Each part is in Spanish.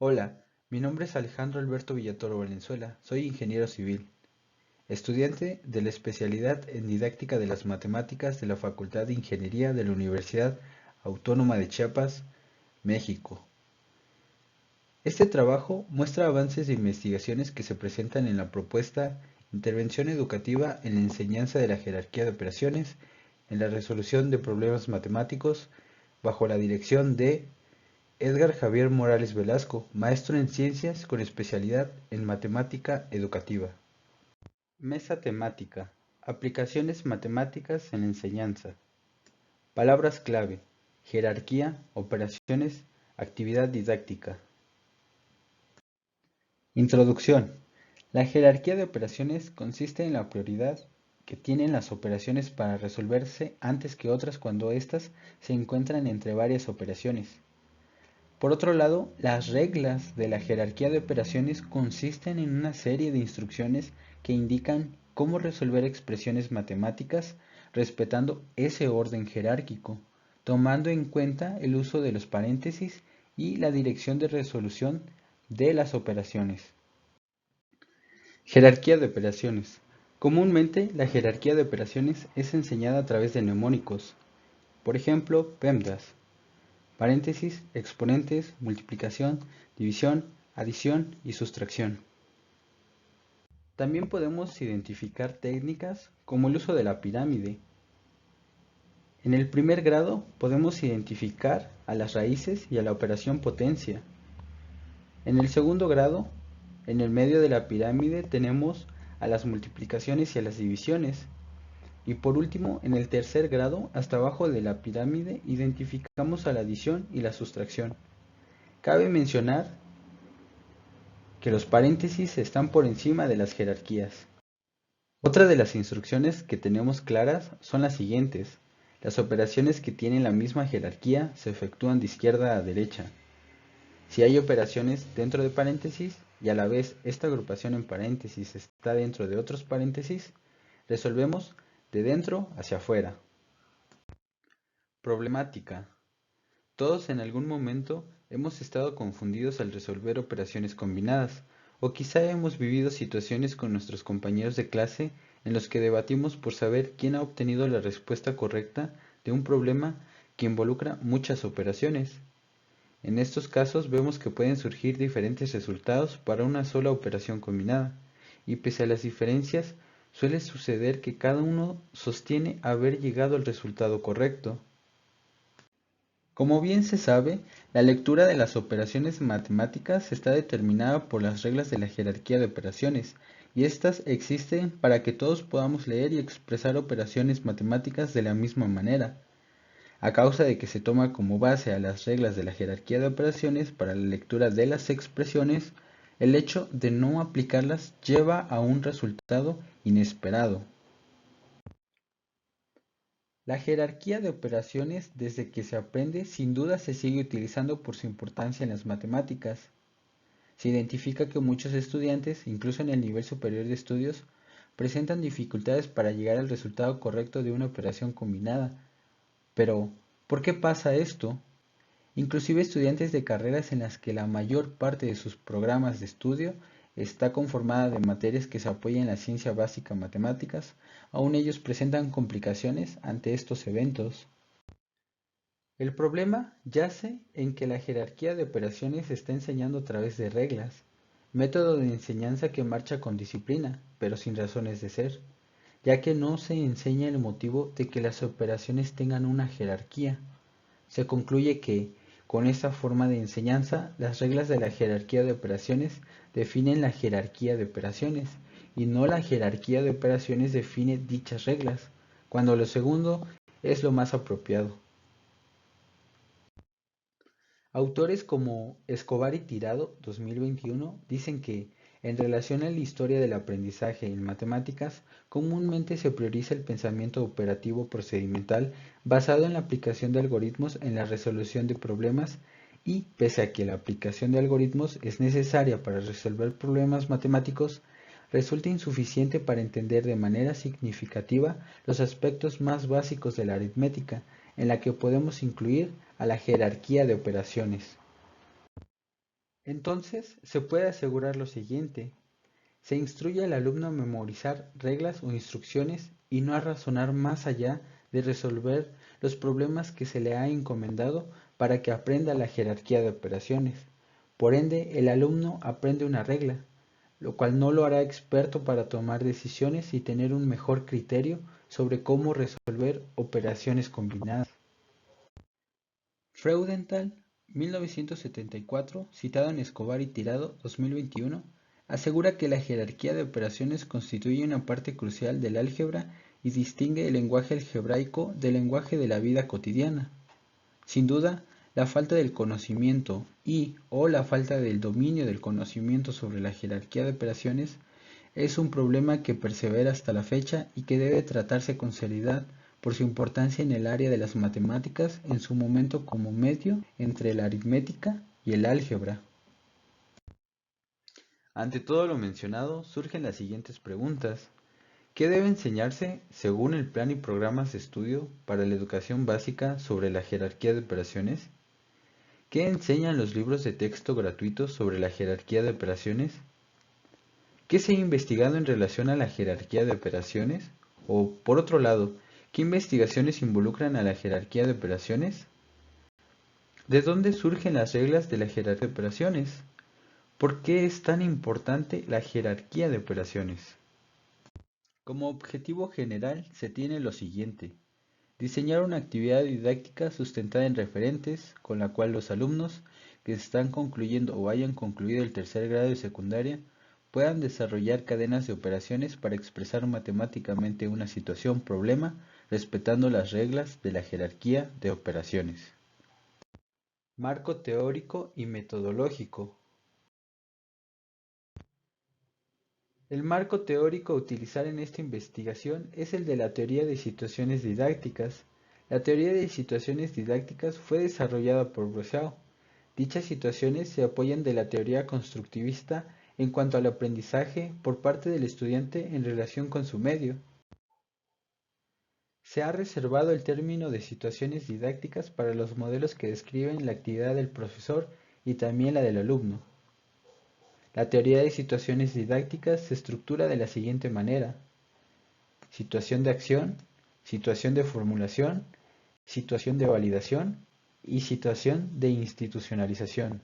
Hola, mi nombre es Alejandro Alberto Villatoro Valenzuela, soy ingeniero civil, estudiante de la especialidad en didáctica de las matemáticas de la Facultad de Ingeniería de la Universidad Autónoma de Chiapas, México. Este trabajo muestra avances de investigaciones que se presentan en la propuesta Intervención educativa en la enseñanza de la jerarquía de operaciones en la resolución de problemas matemáticos bajo la dirección de Edgar Javier Morales Velasco, maestro en ciencias con especialidad en matemática educativa. Mesa temática. Aplicaciones matemáticas en la enseñanza. Palabras clave. Jerarquía, operaciones, actividad didáctica. Introducción. La jerarquía de operaciones consiste en la prioridad que tienen las operaciones para resolverse antes que otras cuando éstas se encuentran entre varias operaciones. Por otro lado, las reglas de la jerarquía de operaciones consisten en una serie de instrucciones que indican cómo resolver expresiones matemáticas respetando ese orden jerárquico, tomando en cuenta el uso de los paréntesis y la dirección de resolución de las operaciones. Jerarquía de operaciones. Comúnmente, la jerarquía de operaciones es enseñada a través de mnemónicos, por ejemplo, PEMDAS. Paréntesis, exponentes, multiplicación, división, adición y sustracción. También podemos identificar técnicas como el uso de la pirámide. En el primer grado podemos identificar a las raíces y a la operación potencia. En el segundo grado, en el medio de la pirámide tenemos a las multiplicaciones y a las divisiones. Y por último, en el tercer grado, hasta abajo de la pirámide, identificamos a la adición y la sustracción. Cabe mencionar que los paréntesis están por encima de las jerarquías. Otra de las instrucciones que tenemos claras son las siguientes. Las operaciones que tienen la misma jerarquía se efectúan de izquierda a derecha. Si hay operaciones dentro de paréntesis y a la vez esta agrupación en paréntesis está dentro de otros paréntesis, resolvemos de dentro hacia afuera. Problemática. Todos en algún momento hemos estado confundidos al resolver operaciones combinadas, o quizá hemos vivido situaciones con nuestros compañeros de clase en los que debatimos por saber quién ha obtenido la respuesta correcta de un problema que involucra muchas operaciones. En estos casos vemos que pueden surgir diferentes resultados para una sola operación combinada, y pese a las diferencias, suele suceder que cada uno sostiene haber llegado al resultado correcto. Como bien se sabe, la lectura de las operaciones matemáticas está determinada por las reglas de la jerarquía de operaciones, y estas existen para que todos podamos leer y expresar operaciones matemáticas de la misma manera. A causa de que se toma como base a las reglas de la jerarquía de operaciones para la lectura de las expresiones, el hecho de no aplicarlas lleva a un resultado inesperado. La jerarquía de operaciones desde que se aprende sin duda se sigue utilizando por su importancia en las matemáticas. Se identifica que muchos estudiantes, incluso en el nivel superior de estudios, presentan dificultades para llegar al resultado correcto de una operación combinada. Pero, ¿por qué pasa esto? Inclusive estudiantes de carreras en las que la mayor parte de sus programas de estudio está conformada de materias que se apoyan en la ciencia básica matemáticas, aún ellos presentan complicaciones ante estos eventos. El problema yace en que la jerarquía de operaciones se está enseñando a través de reglas, método de enseñanza que marcha con disciplina, pero sin razones de ser, ya que no se enseña el motivo de que las operaciones tengan una jerarquía. Se concluye que, con esta forma de enseñanza, las reglas de la jerarquía de operaciones definen la jerarquía de operaciones, y no la jerarquía de operaciones define dichas reglas, cuando lo segundo es lo más apropiado. Autores como Escobar y Tirado, 2021, dicen que, en relación a la historia del aprendizaje en matemáticas, comúnmente se prioriza el pensamiento operativo procedimental basado en la aplicación de algoritmos en la resolución de problemas y, pese a que la aplicación de algoritmos es necesaria para resolver problemas matemáticos, resulta insuficiente para entender de manera significativa los aspectos más básicos de la aritmética, en la que podemos incluir a la jerarquía de operaciones. Entonces, se puede asegurar lo siguiente: se instruye al alumno a memorizar reglas o instrucciones y no a razonar más allá de resolver los problemas que se le ha encomendado para que aprenda la jerarquía de operaciones. Por ende, el alumno aprende una regla, lo cual no lo hará experto para tomar decisiones y tener un mejor criterio sobre cómo resolver operaciones combinadas. Freudenthal, 1974, citado en Escobar y Tirado, 2021, asegura que la jerarquía de operaciones constituye una parte crucial del álgebra y distingue el lenguaje algebraico del lenguaje de la vida cotidiana. Sin duda, la falta del conocimiento o la falta del dominio del conocimiento sobre la jerarquía de operaciones es un problema que persevera hasta la fecha y que debe tratarse con seriedad por su importancia en el área de las matemáticas en su momento como medio entre la aritmética y el álgebra. Ante todo lo mencionado, surgen las siguientes preguntas. ¿Qué debe enseñarse según el plan y programas de estudio para la educación básica sobre la jerarquía de operaciones? ¿Qué enseñan los libros de texto gratuitos sobre la jerarquía de operaciones? ¿Qué se ha investigado en relación a la jerarquía de operaciones? O, por otro lado, ¿qué investigaciones involucran a la jerarquía de operaciones? ¿De dónde surgen las reglas de la jerarquía de operaciones? ¿Por qué es tan importante la jerarquía de operaciones? Como objetivo general se tiene lo siguiente: diseñar una actividad didáctica sustentada en referentes, con la cual los alumnos que están concluyendo o hayan concluido el tercer grado de secundaria puedan desarrollar cadenas de operaciones para expresar matemáticamente una situación-problema respetando las reglas de la jerarquía de operaciones. Marco teórico y metodológico. El marco teórico a utilizar en esta investigación es el de la teoría de situaciones didácticas. La teoría de situaciones didácticas fue desarrollada por Brousseau. Dichas situaciones se apoyan de la teoría constructivista en cuanto al aprendizaje por parte del estudiante en relación con su medio. Se ha reservado el término de situaciones didácticas para los modelos que describen la actividad del profesor y también la del alumno. La teoría de situaciones didácticas se estructura de la siguiente manera: situación de acción, situación de formulación, situación de validación y situación de institucionalización.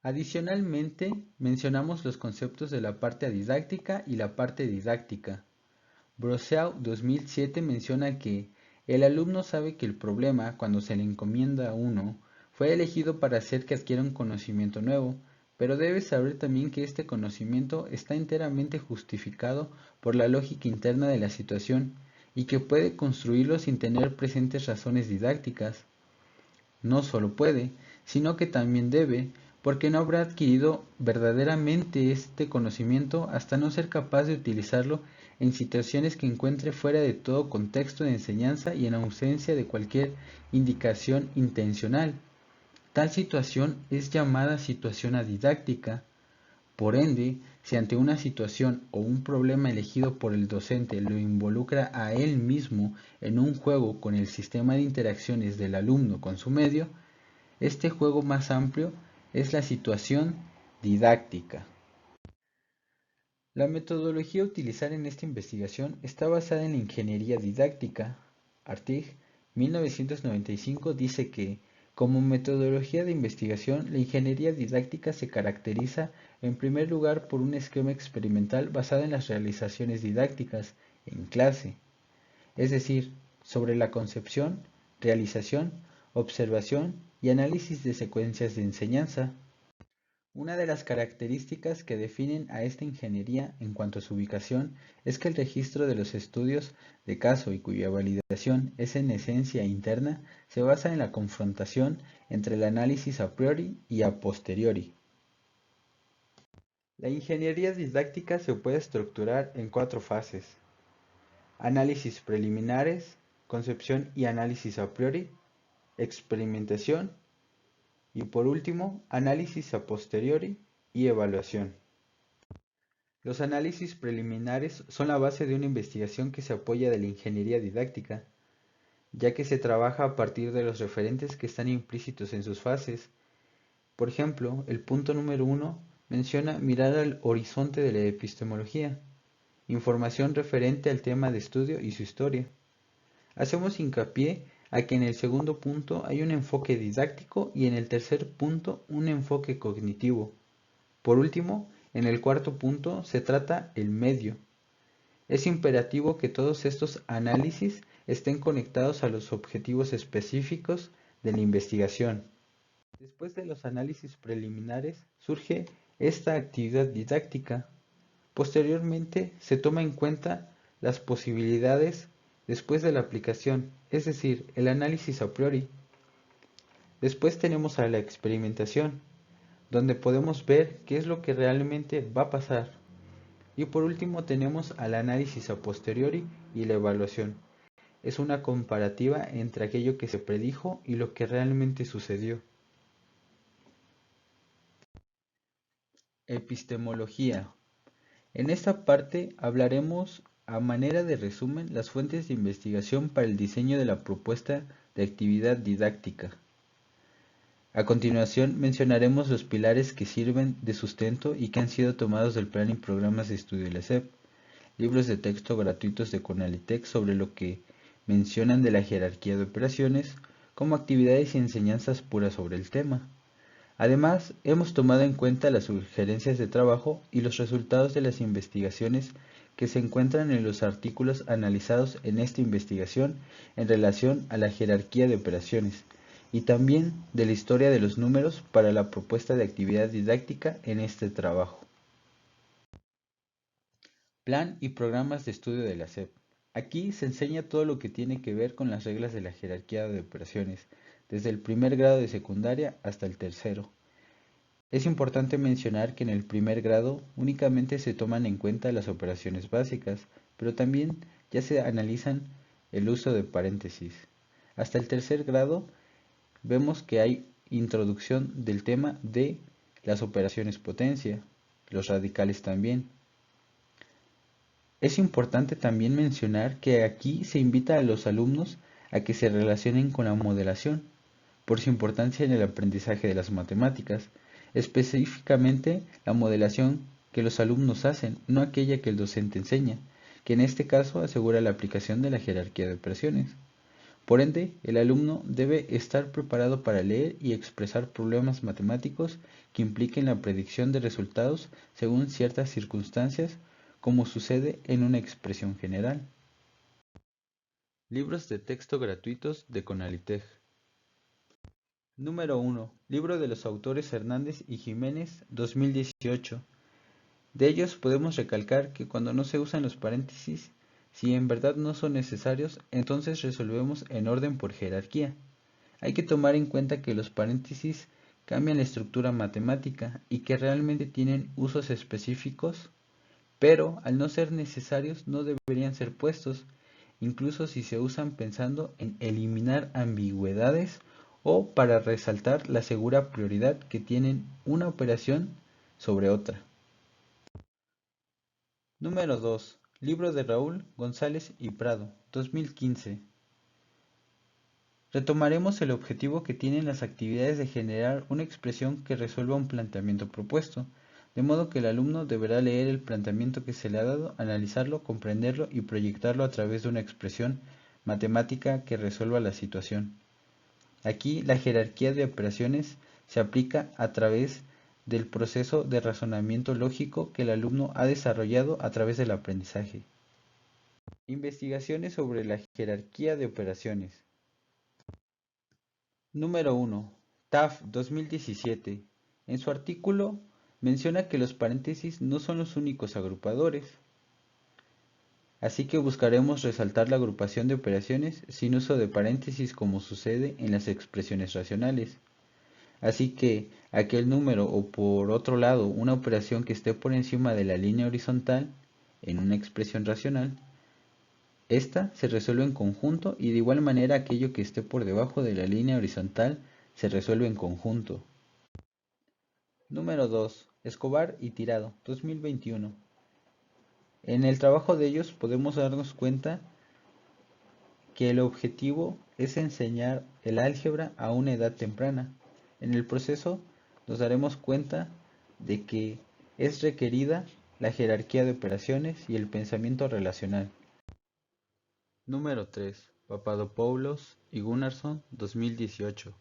Adicionalmente, mencionamos los conceptos de la parte didáctica y la parte didáctica. Brousseau 2007 menciona que el alumno sabe que el problema, cuando se le encomienda a uno, fue elegido para hacer que adquiera un conocimiento nuevo, pero debe saber también que este conocimiento está enteramente justificado por la lógica interna de la situación y que puede construirlo sin tener presentes razones didácticas. No solo puede, sino que también debe, porque no habrá adquirido verdaderamente este conocimiento hasta no ser capaz de utilizarlo en situaciones que encuentre fuera de todo contexto de enseñanza y en ausencia de cualquier indicación intencional. Tal situación es llamada situación adidáctica. Por ende, si ante una situación o un problema elegido por el docente lo involucra a él mismo en un juego con el sistema de interacciones del alumno con su medio, este juego más amplio es la situación didáctica. La metodología a utilizar en esta investigación está basada en la ingeniería didáctica. Artig, 1995, dice que, como metodología de investigación, la ingeniería didáctica se caracteriza en primer lugar por un esquema experimental basado en las realizaciones didácticas en clase, es decir, sobre la concepción, realización, observación y análisis de secuencias de enseñanza. Una de las características que definen a esta ingeniería en cuanto a su ubicación es que el registro de los estudios de caso y cuya validación es en esencia interna se basa en la confrontación entre el análisis a priori y a posteriori. La ingeniería didáctica se puede estructurar en cuatro fases: análisis preliminares, concepción y análisis a priori, experimentación y por último, análisis a posteriori y evaluación. Los análisis preliminares son la base de una investigación que se apoya de la ingeniería didáctica, ya que se trabaja a partir de los referentes que están implícitos en sus fases. Por ejemplo, el punto número 1 menciona mirar al horizonte de la epistemología, información referente al tema de estudio y su historia. Hacemos hincapié a que en el segundo punto hay un enfoque didáctico y en el tercer punto un enfoque cognitivo. Por último, en el cuarto punto se trata el medio. Es imperativo que todos estos análisis estén conectados a los objetivos específicos de la investigación. Después de los análisis preliminares surge esta actividad didáctica. Posteriormente se toma en cuenta las posibilidades después de la aplicación, es decir, el análisis a priori. Después tenemos a la experimentación, donde podemos ver qué es lo que realmente va a pasar. Y por último tenemos al análisis a posteriori y la evaluación. Es una comparativa entre aquello que se predijo y lo que realmente sucedió. Epistemología. En esta parte hablaremos a manera de resumen las fuentes de investigación para el diseño de la propuesta de actividad didáctica. A continuación mencionaremos los pilares que sirven de sustento y que han sido tomados del plan y programas de estudio de la SEP, libros de texto gratuitos de Conalitec sobre lo que mencionan de la jerarquía de operaciones, como actividades y enseñanzas puras sobre el tema. Además, hemos tomado en cuenta las sugerencias de trabajo y los resultados de las investigaciones que se encuentran en los artículos analizados en esta investigación en relación a la jerarquía de operaciones y también de la historia de los números para la propuesta de actividad didáctica en este trabajo. Plan y programas de estudio de la SEP. Aquí se enseña todo lo que tiene que ver con las reglas de la jerarquía de operaciones, desde el primer grado de secundaria hasta el tercero. Es importante mencionar que en el primer grado únicamente se toman en cuenta las operaciones básicas, pero también ya se analizan el uso de paréntesis. Hasta el tercer grado vemos que hay introducción del tema de las operaciones potencia, los radicales también. Es importante también mencionar que aquí se invita a los alumnos a que se relacionen con la modelación, por su importancia en el aprendizaje de las matemáticas, específicamente la modelación que los alumnos hacen, no aquella que el docente enseña, que en este caso asegura la aplicación de la jerarquía de operaciones. Por ende, el alumno debe estar preparado para leer y expresar problemas matemáticos que impliquen la predicción de resultados según ciertas circunstancias, como sucede en una expresión general. Libros de texto gratuitos de Conalitec. Número 1. Libro de los autores Hernández y Jiménez, 2018. De ellos podemos recalcar que cuando no se usan los paréntesis, si en verdad no son necesarios, entonces resolvemos en orden por jerarquía. Hay que tomar en cuenta que los paréntesis cambian la estructura matemática y que realmente tienen usos específicos, pero al no ser necesarios no deberían ser puestos, incluso si se usan pensando en eliminar ambigüedades o para resaltar la segura prioridad que tienen una operación sobre otra. Número 2. Libro de Raúl González y Prado, 2015. Retomaremos el objetivo que tienen las actividades de generar una expresión que resuelva un planteamiento propuesto, de modo que el alumno deberá leer el planteamiento que se le ha dado, analizarlo, comprenderlo y proyectarlo a través de una expresión matemática que resuelva la situación. Aquí la jerarquía de operaciones se aplica a través del proceso de razonamiento lógico que el alumno ha desarrollado a través del aprendizaje. Investigaciones sobre la jerarquía de operaciones. Número 1. TAF 2017. En su artículo menciona que los paréntesis no son los únicos agrupadores, así que buscaremos resaltar la agrupación de operaciones sin uso de paréntesis como sucede en las expresiones racionales. Así que aquel número o por otro lado una operación que esté por encima de la línea horizontal en una expresión racional, esta se resuelve en conjunto y de igual manera aquello que esté por debajo de la línea horizontal se resuelve en conjunto. Número 2. Escobar y Tirado, 2021. En el trabajo de ellos podemos darnos cuenta que el objetivo es enseñar el álgebra a una edad temprana. En el proceso nos daremos cuenta de que es requerida la jerarquía de operaciones y el pensamiento relacional. Número 3. Papadopoulos y Gunnarsson, 2018.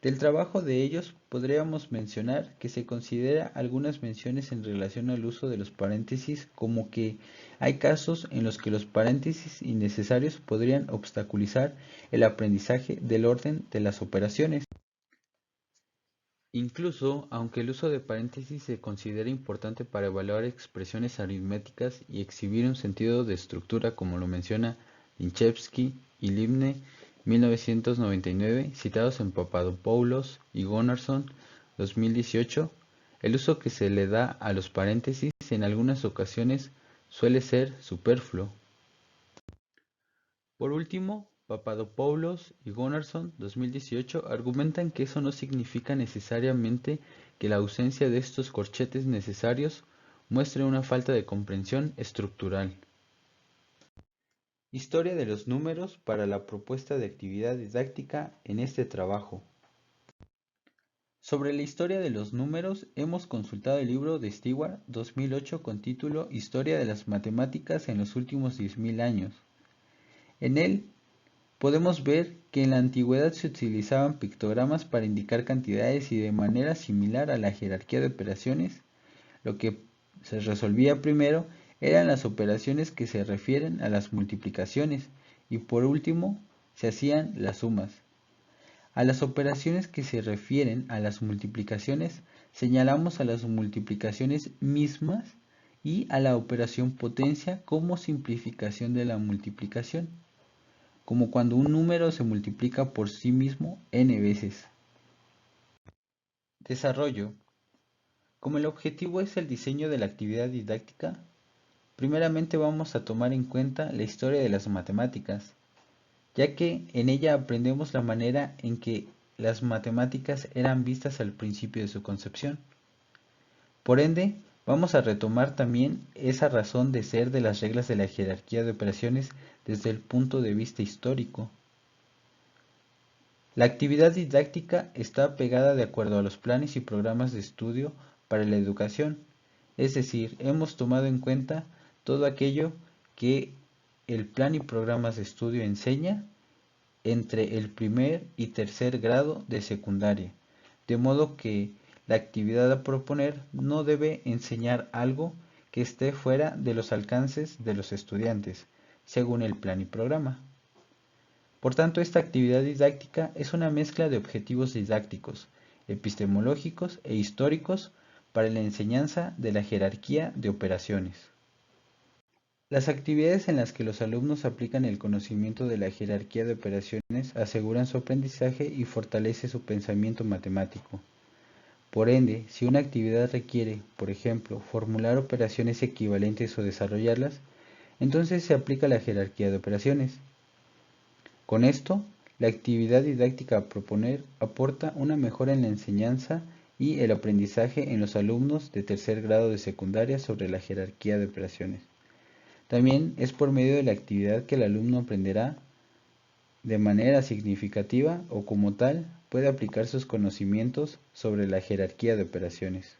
Del trabajo de ellos podríamos mencionar que se considera algunas menciones en relación al uso de los paréntesis, como que hay casos en los que los paréntesis innecesarios podrían obstaculizar el aprendizaje del orden de las operaciones. Incluso, aunque el uso de paréntesis se considera importante para evaluar expresiones aritméticas y exhibir un sentido de estructura, como lo menciona Linchevsky y Libne, 1999, citados en Papadopoulos y Gunnarsson, 2018, el uso que se le da a los paréntesis en algunas ocasiones suele ser superfluo. Por último, Papadopoulos y Gunnarsson, 2018, argumentan que eso no significa necesariamente que la ausencia de estos corchetes necesarios muestre una falta de comprensión estructural. Historia de los números para la propuesta de actividad didáctica en este trabajo. Sobre la historia de los números, hemos consultado el libro de Stewart, 2008, con título Historia de las matemáticas en los últimos 10.000 años. En él podemos ver que en la antigüedad se utilizaban pictogramas para indicar cantidades y de manera similar a la jerarquía de operaciones, lo que se resolvía primero eran las operaciones que se refieren a las multiplicaciones y por último se hacían las sumas. A las operaciones que se refieren a las multiplicaciones señalamos a las multiplicaciones mismas y a la operación potencia como simplificación de la multiplicación, como cuando un número se multiplica por sí mismo n veces. Desarrollo. Como el objetivo es el diseño de la actividad didáctica, primeramente vamos a tomar en cuenta la historia de las matemáticas, ya que en ella aprendemos la manera en que las matemáticas eran vistas al principio de su concepción. Por ende, vamos a retomar también esa razón de ser de las reglas de la jerarquía de operaciones desde el punto de vista histórico. La actividad didáctica está pegada de acuerdo a los planes y programas de estudio para la educación, es decir, hemos tomado en cuenta todo aquello que el plan y programas de estudio enseña entre el primer y tercer grado de secundaria, de modo que la actividad a proponer no debe enseñar algo que esté fuera de los alcances de los estudiantes, según el plan y programa. Por tanto, esta actividad didáctica es una mezcla de objetivos didácticos, epistemológicos e históricos para la enseñanza de la jerarquía de operaciones. Las actividades en las que los alumnos aplican el conocimiento de la jerarquía de operaciones aseguran su aprendizaje y fortalece su pensamiento matemático. Por ende, si una actividad requiere, por ejemplo, formular operaciones equivalentes o desarrollarlas, entonces se aplica la jerarquía de operaciones. Con esto, la actividad didáctica a proponer aporta una mejora en la enseñanza y el aprendizaje en los alumnos de tercer grado de secundaria sobre la jerarquía de operaciones. También es por medio de la actividad que el alumno aprenderá de manera significativa o como tal puede aplicar sus conocimientos sobre la jerarquía de operaciones.